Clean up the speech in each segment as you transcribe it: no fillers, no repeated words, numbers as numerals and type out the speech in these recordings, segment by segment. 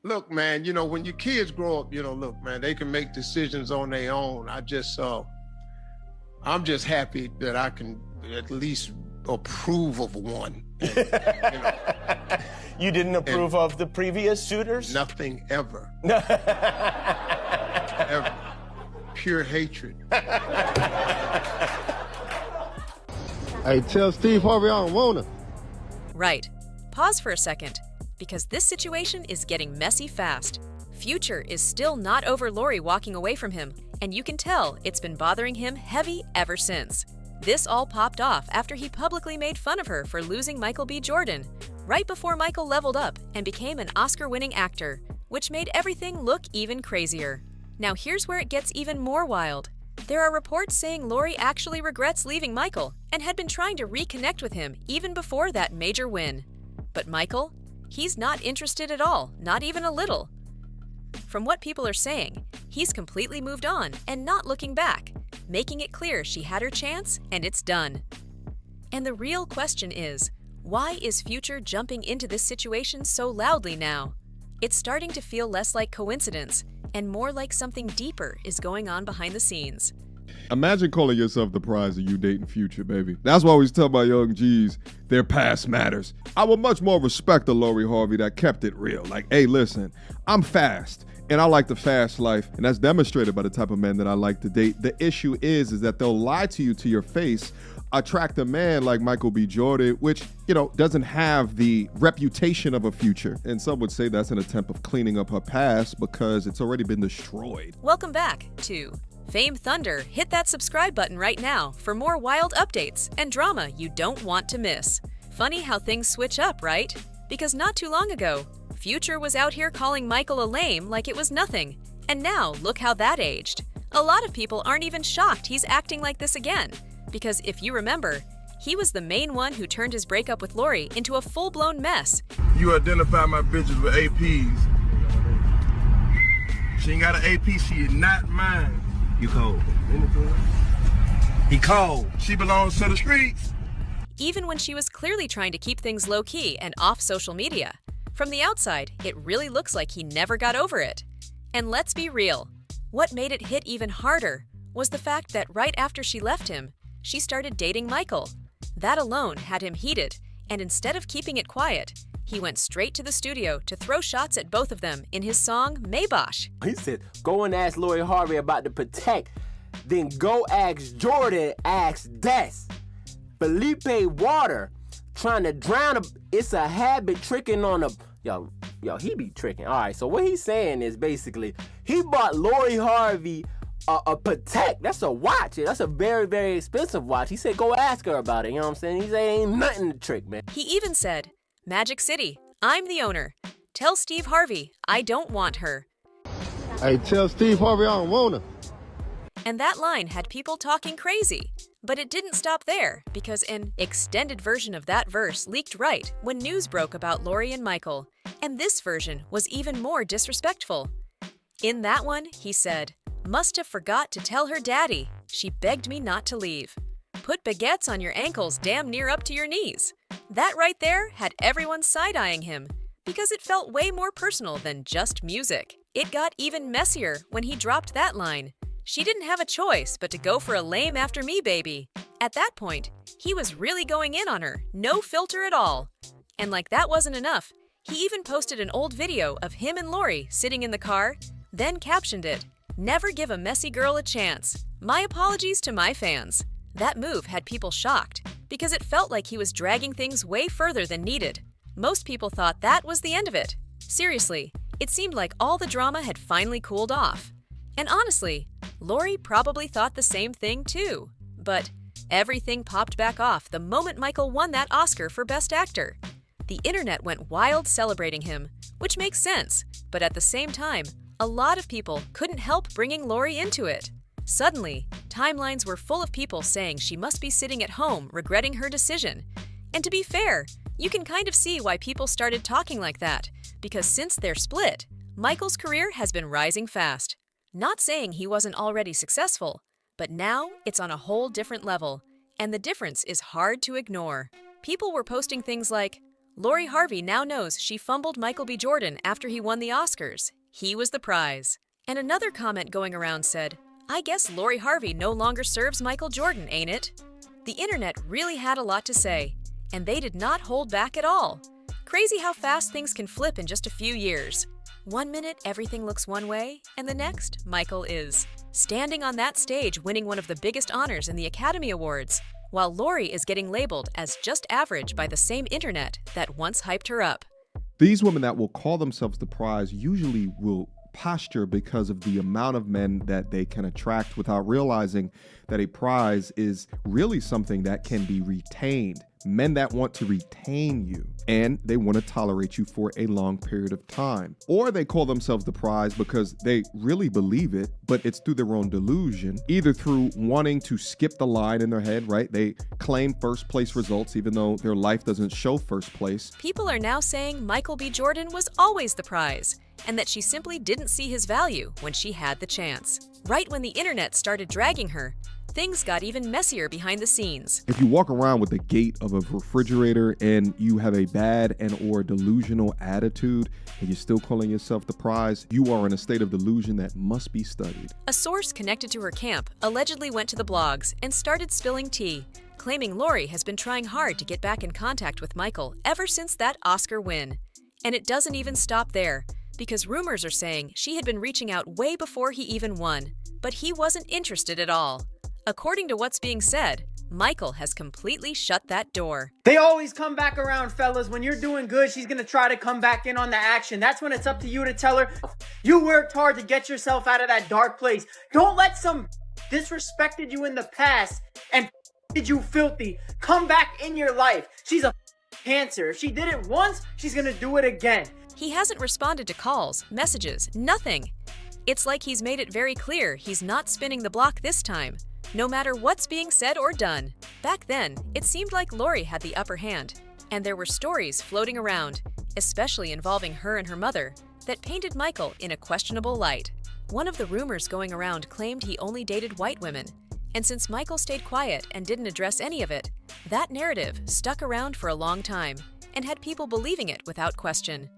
Look, man, you know, when your kids grow up, you know, look, man, they can make decisions on their own. I'm just happy that I can at least approve of one. And, you know, you didn't approve of the previous shooters? Nothing ever. Ever. Pure hatred. Hey, tell Steve Harvey I don't want him. Right. Pause for a second, because this situation is getting messy fast. Future is still not over Lori walking away from him, and you can tell it's been bothering him heavy ever since. This all popped off after he publicly made fun of her for losing Michael B. Jordan, right before Michael leveled up and became an Oscar-winning actor, which made everything look even crazier. Now here's where it gets even more wild. There are reports saying Lori actually regrets leaving Michael and had been trying to reconnect with him even before that major win. But Michael? He's not interested at all, not even a little. From what people are saying, he's completely moved on and not looking back, making it clear she had her chance and it's done. And the real question is, why is Future jumping into this situation so loudly now? It's starting to feel less like coincidence and more like something deeper is going on behind the scenes. Imagine calling yourself the prize of you dating Future, baby. That's why I always tell my young G's, their past matters. I would much more respect the Lori Harvey that kept it real. Like, hey, listen, I'm fast, and I like the fast life, and that's demonstrated by the type of men that I like to date. The issue is that they'll lie to you to your face, attract a man like Michael B. Jordan, which, you know, doesn't have the reputation of a Future. And some would say that's an attempt of cleaning up her past because it's already been destroyed. Welcome back to FameThunder. Hit that subscribe button right now for more wild updates and drama you don't want to miss. Funny how things switch up, right? Because not too long ago, Future was out here calling Michael a lame like it was nothing. And now, look how that aged. A lot of people aren't even shocked he's acting like this again. Because if you remember, he was the main one who turned his breakup with Lori into a full-blown mess. You identify my bitches with APs. She ain't got an AP, she is not mine. You cold. He cold. She belongs to the streets. Even when she was clearly trying to keep things low-key and off social media. From the outside, it really looks like he never got over it. And let's be real, what made it hit even harder was the fact that right after she left him, she started dating Michael. That alone had him heated, and instead of keeping it quiet, he went straight to the studio to throw shots at both of them in his song, Maybosh. He said, go and ask Lori Harvey about the protect, then go ask Jordan, ask Des. Felipe Water, trying to drown it's a habit tricking on a... Yo, he be tricking. All right, so what he's saying is basically, he bought Lori Harvey a Patek. That's a watch. That's a very, very expensive watch. He said, go ask her about it. You know what I'm saying? He said, ain't nothing to trick, man. He even said, Magic City, I'm the owner. Tell Steve Harvey I don't want her. Hey, tell Steve Harvey I don't want him. And that line had people talking crazy. But it didn't stop there, because an extended version of that verse leaked right when news broke about Lori and Michael. And this version was even more disrespectful. In that one, he said, must have forgot to tell her daddy. She begged me not to leave. Put baguettes on your ankles damn near up to your knees. That right there had everyone side-eyeing him, because it felt way more personal than just music. It got even messier when he dropped that line. She didn't have a choice but to go for a lame after me, baby. At that point, he was really going in on her, no filter at all. And like that wasn't enough, he even posted an old video of him and Lori sitting in the car, then captioned it, never give a messy girl a chance. My apologies to my fans. That move had people shocked, because it felt like he was dragging things way further than needed. Most people thought that was the end of it. Seriously, it seemed like all the drama had finally cooled off. And honestly, Lori probably thought the same thing too. But everything popped back off the moment Michael won that Oscar for Best Actor. The internet went wild celebrating him, which makes sense, but at the same time, a lot of people couldn't help bringing Lori into it. Suddenly, timelines were full of people saying she must be sitting at home regretting her decision. And to be fair, you can kind of see why people started talking like that, because since they're split, Michael's career has been rising fast. Not saying he wasn't already successful, but now it's on a whole different level, and the difference is hard to ignore. People were posting things like, Lori Harvey now knows she fumbled Michael B. Jordan after he won the Oscars. He was the prize. And another comment going around said, "I guess Lori Harvey no longer serves Michael Jordan, ain't it?" The internet really had a lot to say, and they did not hold back at all. Crazy how fast things can flip in just a few years. 1 minute, everything looks one way, and the next, Michael is standing on that stage winning one of the biggest honors in the Academy Awards, while Lori is getting labeled as just average by the same internet that once hyped her up. These women that will call themselves the prize usually will posture because of the amount of men that they can attract without realizing that a prize is really something that can be retained. Men that want to retain you and they want to tolerate you for a long period of time. Or they call themselves the prize because they really believe it, but it's through their own delusion, either through wanting to skip the line in their head, right? They claim first place results even though their life doesn't show first place. People are now saying Michael B. Jordan was always the prize, and that she simply didn't see his value when she had the chance. Right when the internet started dragging her, things got even messier behind the scenes. If you walk around with the gate of a refrigerator and you have a bad and or delusional attitude and you're still calling yourself the prize, you are in a state of delusion that must be studied. A source connected to her camp allegedly went to the blogs and started spilling tea, claiming Lori has been trying hard to get back in contact with Michael ever since that Oscar win. And it doesn't even stop there, because rumors are saying she had been reaching out way before he even won, but he wasn't interested at all. According to what's being said, Michael has completely shut that door. They always come back around, fellas. When you're doing good, she's gonna try to come back in on the action. That's when it's up to you to tell her, you worked hard to get yourself out of that dark place. Don't let some disrespected you in the past and did you filthy come back in your life. She's a cancer. If she did it once, she's gonna do it again. He hasn't responded to calls, messages, nothing. It's like he's made it very clear he's not spinning the block this time, no matter what's being said or done. Back then, it seemed like Lori had the upper hand, and there were stories floating around, especially involving her and her mother, that painted Michael in a questionable light. One of the rumors going around claimed he only dated white women, and since Michael stayed quiet and didn't address any of it, that narrative stuck around for a long time and had people believing it without question.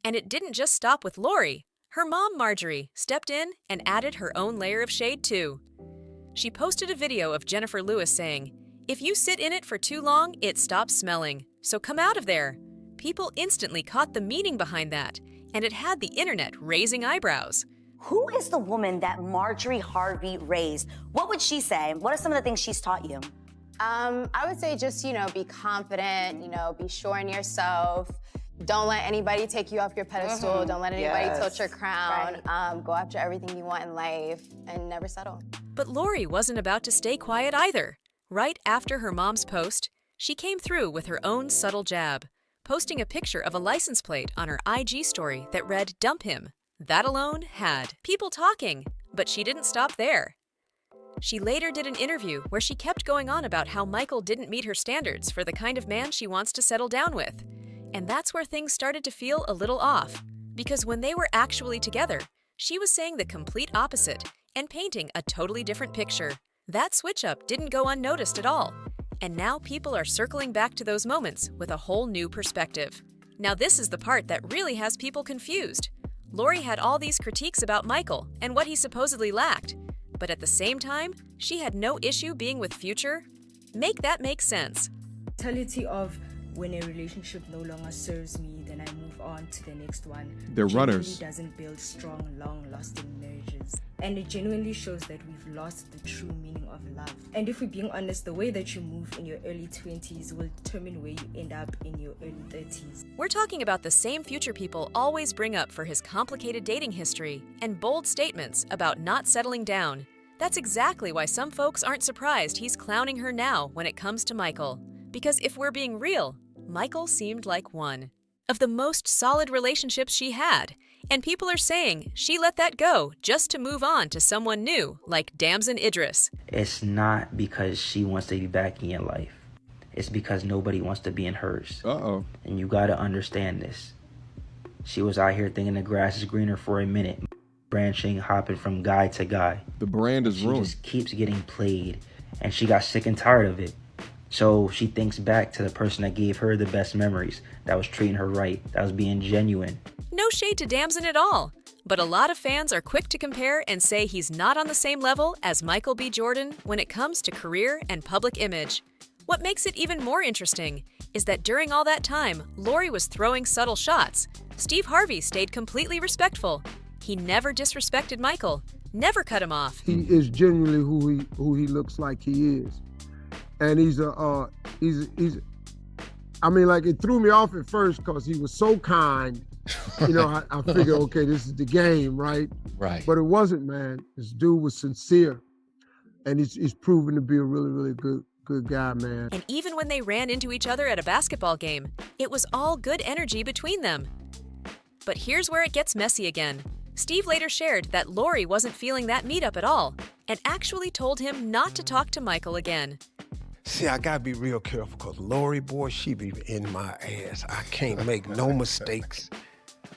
And it didn't just stop with Lori. Her mom, Marjorie, stepped in and added her own layer of shade too. She posted a video of Jennifer Lewis saying, "If you sit in it for too long, it stops smelling, so come out of there." People instantly caught the meaning behind that, and it had the internet raising eyebrows. Who is the woman that Marjorie Harvey raised? What would she say? What are some of the things she's taught you? I would say just, be confident, be sure in yourself. Don't let anybody take you off your pedestal. Don't let anybody tilt your crown. Right. Go after everything you want in life and never settle. But Lori wasn't about to stay quiet either. Right after her mom's post, she came through with her own subtle jab, posting a picture of a license plate on her IG story that read, "Dump him." That alone had people talking, but she didn't stop there. She later did an interview where she kept going on about how Michael didn't meet her standards for the kind of man she wants to settle down with. And that's where things started to feel a little off, because when they were actually together, she was saying the complete opposite and painting a totally different picture. That switch-up didn't go unnoticed at all, and now people are circling back to those moments with a whole new perspective. Now this is the part that really has people confused. Lori had all these critiques about Michael and what he supposedly lacked, but at the same time, she had no issue being with Future. Make that make sense. Mentality of when a relationship no longer serves me, then I move on to the next one. They're runners. It doesn't build strong, long-lasting marriages. And it genuinely shows that we've lost the true meaning of love. And if we're being honest, the way that you move in your early 20s will determine where you end up in your early 30s. We're talking about the same Future people always bring up for his complicated dating history and bold statements about not settling down. That's exactly why some folks aren't surprised he's clowning her now when it comes to Michael. Because if we're being real, Michael seemed like one of the most solid relationships she had, and people are saying she let that go just to move on to someone new like Damson Idris. It's not because she wants to be back in your life. It's because nobody wants to be in hers. Uh-oh. And you gotta understand this. She was out here thinking the grass is greener for a minute, branching, hopping from guy to guy. The brand is ruined. She just keeps getting played, and she got sick and tired of it. So she thinks back to the person that gave her the best memories, that was treating her right, that was being genuine. No shade to Damson at all, but a lot of fans are quick to compare and say he's not on the same level as Michael B. Jordan when it comes to career and public image. What makes it even more interesting is that during all that time, Lori was throwing subtle shots. Steve Harvey stayed completely respectful. He never disrespected Michael, never cut him off. He is genuinely who he looks like he is. And he's I mean, like, it threw me off at first because he was so kind. You know, I figured, okay, this is the game, right? Right. But it wasn't, man. This dude was sincere. And he's proven to be a really, really good guy, man. And even when they ran into each other at a basketball game, it was all good energy between them. But here's where it gets messy again. Steve later shared that Lori wasn't feeling that meetup at all and actually told him not to talk to Michael again. See, I gotta be real careful because Lori, boy, she be in my ass. I can't make no mistakes.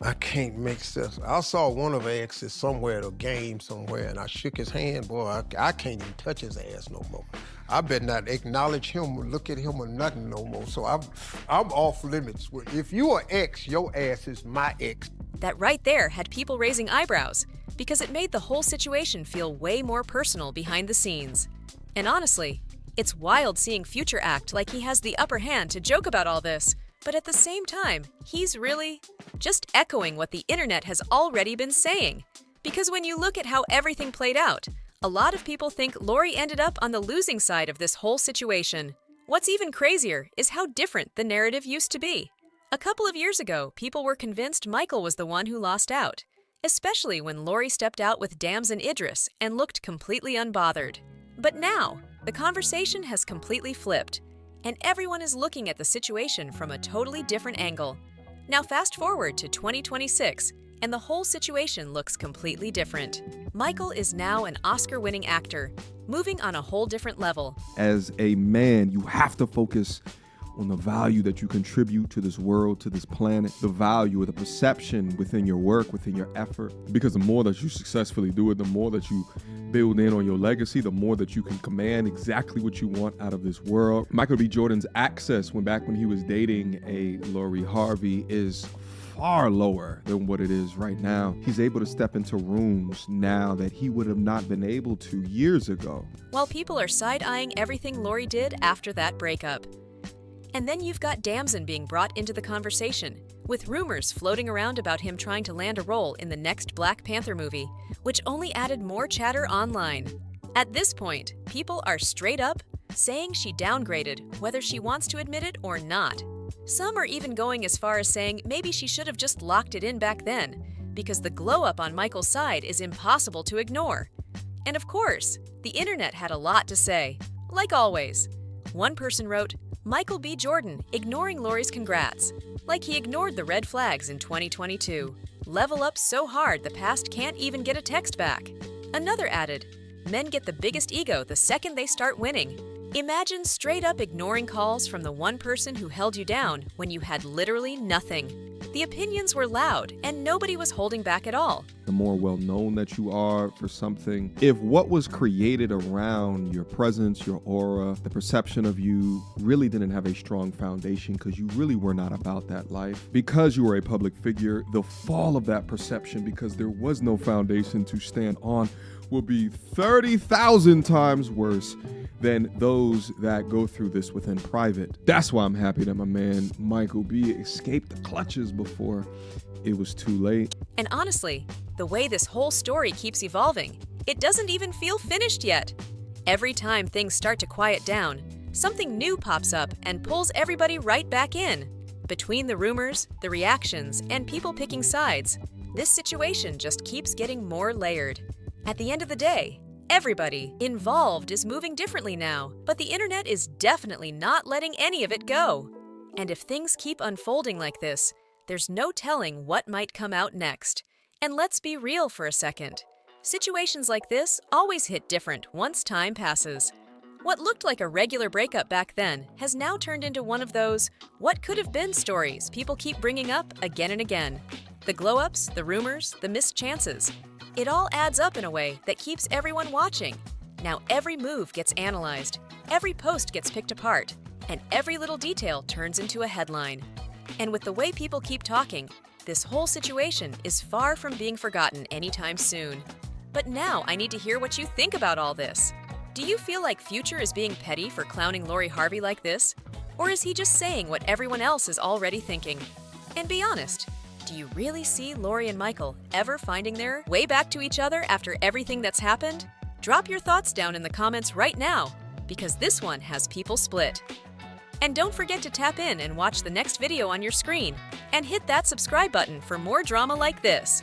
I can't make stuff. I saw one of her exes somewhere at a game somewhere, and I shook his hand. Boy, I can't even touch his ass no more. I better not acknowledge him or look at him or nothing no more. So I'm off limits. If you are ex, your ass is my ex. That right there had people raising eyebrows because it made the whole situation feel way more personal behind the scenes. And honestly, it's wild seeing Future act like he has the upper hand to joke about all this, but at the same time, he's really just echoing what the internet has already been saying. Because when you look at how everything played out, a lot of people think Lori ended up on the losing side of this whole situation. What's even crazier is how different the narrative used to be. A couple of years ago, people were convinced Michael was the one who lost out, especially when Lori stepped out with Damson Idris and looked completely unbothered. But now, the conversation has completely flipped, and everyone is looking at the situation from a totally different angle. Now fast forward to 2026, and the whole situation looks completely different. Michael is now an Oscar-winning actor, moving on a whole different level. As a man, you have to focus on the value that you contribute to this world, to this planet, the value or the perception within your work, within your effort. Because the more that you successfully do it, the more that you build in on your legacy, the more that you can command exactly what you want out of this world. Michael B. Jordan's access back when he was dating a Lori Harvey is far lower than what it is right now. He's able to step into rooms now that he would have not been able to years ago. While people are side-eyeing everything Lori did after that breakup. And then you've got Damson being brought into the conversation, with rumors floating around about him trying to land a role in the next Black Panther movie, which only added more chatter online. At this point, people are straight up saying she downgraded, whether she wants to admit it or not. Some are even going as far as saying maybe she should have just locked it in back then, because the glow-up on Michael's side is impossible to ignore. And of course, the internet had a lot to say, like always. One person wrote, Michael B. Jordan ignoring Lori's congrats, like he ignored the red flags in 2022. Level up so hard the past can't even get a text back. Another added, men get the biggest ego the second they start winning. Imagine straight up ignoring calls from the one person who held you down when you had literally nothing. The opinions were loud and nobody was holding back at all. The more well-known that you are for something, if what was created around your presence, your aura, the perception of you really didn't have a strong foundation because you really were not about that life, because you were a public figure, the fall of that perception because there was no foundation to stand on will be 30,000 times worse than those that go through this within private. That's why I'm happy that my man Michael B escaped the clutches before it was too late. And honestly, the way this whole story keeps evolving, it doesn't even feel finished yet. Every time things start to quiet down, something new pops up and pulls everybody right back in. Between the rumors, the reactions, and people picking sides, this situation just keeps getting more layered. At the end of the day, everybody involved is moving differently now, but the internet is definitely not letting any of it go. And if things keep unfolding like this, there's no telling what might come out next. And let's be real for a second. Situations like this always hit different once time passes. What looked like a regular breakup back then has now turned into one of those what could have been stories people keep bringing up again and again. The glow-ups, the rumors, the missed chances. It all adds up in a way that keeps everyone watching. Now every move gets analyzed, every post gets picked apart, and every little detail turns into a headline. And with the way people keep talking, this whole situation is far from being forgotten anytime soon. But now I need to hear what you think about all this. Do you feel like Future is being petty for clowning Lori Harvey like this? Or is he just saying what everyone else is already thinking? And be honest, do you really see Lori and Michael ever finding their way back to each other after everything that's happened? Drop your thoughts down in the comments right now, because this one has people split. And don't forget to tap in and watch the next video on your screen, and hit that subscribe button for more drama like this.